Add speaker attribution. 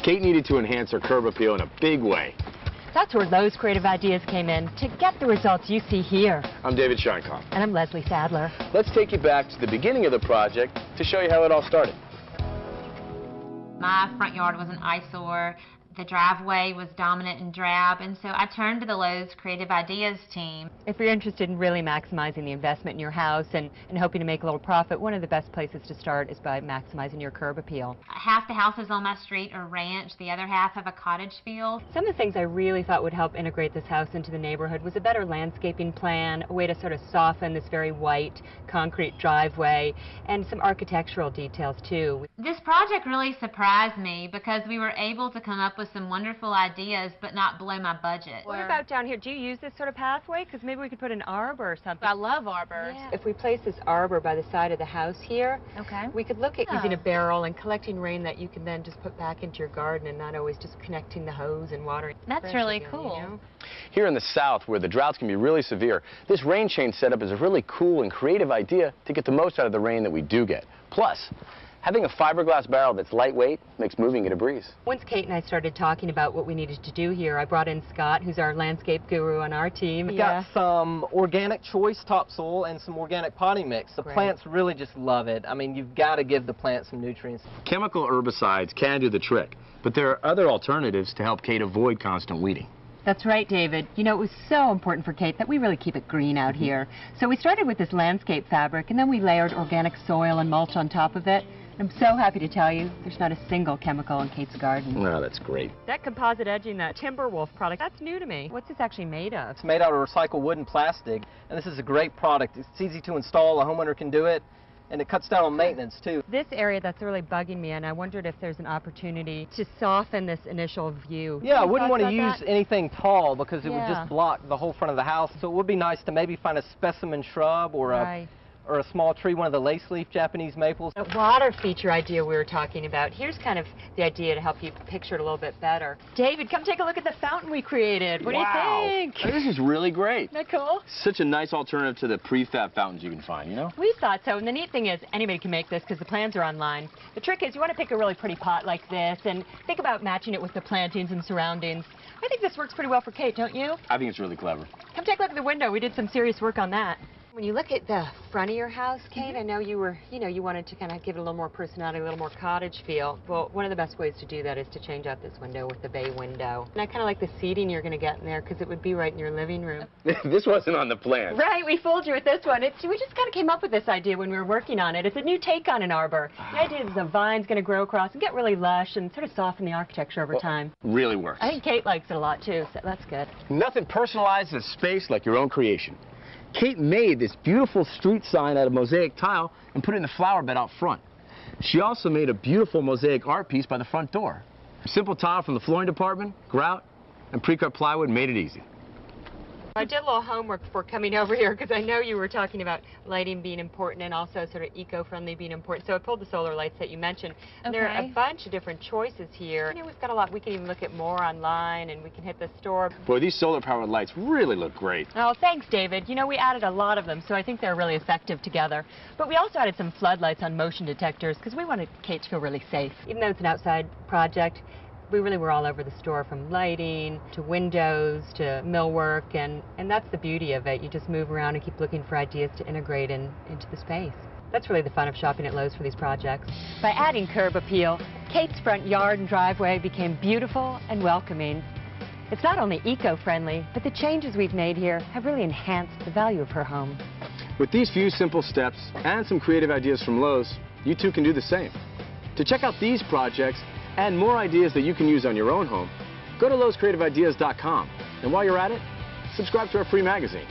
Speaker 1: Kate needed to enhance her curb appeal in a big way.
Speaker 2: That's where Lowe's creative ideas came in, to get the results you see here.
Speaker 1: I'm David Scheinkopf.
Speaker 2: And I'm Leslie Sadler.
Speaker 1: Let's take you back to the beginning of the project to show you how it all started.
Speaker 3: My front yard was an eyesore. The driveway was dominant and drab, and so I turned to the Lowe's Creative Ideas team.
Speaker 2: If you're interested in really maximizing the investment in your house and hoping to make a little profit, one of the best places to start is by maximizing your curb appeal.
Speaker 3: Half the houses on my street are ranch, the other half have a cottage feel.
Speaker 2: Some of the things I really thought would help integrate this house into the neighborhood was a better landscaping plan, a way to sort of soften this very white concrete driveway, and some architectural details too.
Speaker 3: This project really surprised me because we were able to come up with some wonderful ideas but not below my budget.
Speaker 2: What about down here? Do you use this sort of pathway? Because maybe we could put an arbor or something.
Speaker 3: I love arbors.
Speaker 2: Yeah. If we place this arbor by the side of the house here, we could look at using a barrel and collecting rain that you can then just put back into your garden and not always just connecting the hose and watering.
Speaker 3: That's really cool.
Speaker 2: You know?
Speaker 1: Here in the South, where the droughts can be really severe, this rain chain setup is a really cool and creative idea to get the most out of the rain that we do get. Plus, having a fiberglass barrel that's lightweight makes moving it a breeze.
Speaker 2: Once Kate and I started talking about what we needed to do here, I brought in Scott, who's our landscape guru on our team.
Speaker 4: We got some organic choice topsoil and some organic potting mix. The plants really just love it. I mean, you've got to give the plants some nutrients.
Speaker 1: Chemical herbicides can do the trick, but there are other alternatives to help Kate avoid constant weeding.
Speaker 2: That's right, David. You know, it was so important for Kate that we really keep it green out here. So we started with this landscape fabric, and then we layered organic soil and mulch on top of it. I'm so happy to tell you there's not a single chemical in Kate's garden.
Speaker 1: Oh, that's great.
Speaker 2: That composite edging, that Timberwolf product, that's new to me. What's this actually made of?
Speaker 4: It's made out of recycled wood and plastic, and this is a great product. It's easy to install, a homeowner can do it, and it cuts down on maintenance too.
Speaker 2: This area that's really bugging me, and I wondered if there's an opportunity to soften this initial view.
Speaker 4: Yeah, I wouldn't want to use anything tall because it would
Speaker 2: Yeah.
Speaker 4: just block the whole front of the house. So it would be nice to maybe find a specimen shrub or a small tree, one of the lace leaf Japanese maples.
Speaker 2: The water feature idea we were talking about, here's kind of the idea to help you picture it a little bit better. David, come take a look at the fountain we created. What do you think?
Speaker 1: This is really great.
Speaker 2: Isn't that cool?
Speaker 1: Such a nice alternative to the prefab fountains you can find, you know?
Speaker 2: We thought so, and the neat thing is anybody can make this because the plans are online. The trick is you want to pick a really pretty pot like this and think about matching it with the plantings and surroundings. I think this works pretty well for Kate, don't you?
Speaker 1: I think it's really clever.
Speaker 2: Come take a look at the window. We did some serious work on that. When you look at the front of your house, Kate, I know you wanted to kind of give it a little more personality, a little more cottage feel. Well, one of the best ways to do that is to change out this window with the bay window. And I kind of like the seating you're going to get in there because it would be right in your living room.
Speaker 1: This wasn't on the plan.
Speaker 2: Right, we fooled you with this one. We just kind of came up with this idea when we were working on it. It's a new take on an arbor. The idea is the vine's going to grow across and get really lush and sort of soften the architecture over time.
Speaker 1: Really works.
Speaker 2: I think Kate likes it a lot, too, so that's good.
Speaker 1: Nothing personalizes a space like your own creation. Kate made this beautiful street sign out of mosaic tile and put it in the flower bed out front. She also made a beautiful mosaic art piece by the front door. Simple tile from the flooring department, grout, and pre-cut plywood made it easy.
Speaker 2: I did a little homework before coming over here because I know you were talking about lighting being important and also sort of eco-friendly being important. So I pulled the solar lights that you mentioned. And there are a bunch of different choices here. You know, we've got a lot. We can even look at more online and we can hit the store.
Speaker 1: Boy, these solar-powered lights really look great.
Speaker 2: Oh, thanks, David. You know, we added a lot of them, so I think they're really effective together. But we also added some floodlights on motion detectors because we wanted Kate to feel really safe. Even though it's an outside project, we really were all over the store, from lighting to windows to millwork, and that's the beauty of it. You just move around and keep looking for ideas to integrate into the space. That's really the fun of shopping at Lowe's for these projects. By adding curb appeal, Kate's front yard and driveway became beautiful and welcoming. It's not only eco-friendly, but the changes we've made here have really enhanced the value of her home.
Speaker 1: With these few simple steps and some creative ideas from Lowe's, you too can do the same. To check out these projects and more ideas that you can use on your own home, go to LowesCreativeIdeas.com. And while you're at it, subscribe to our free magazine.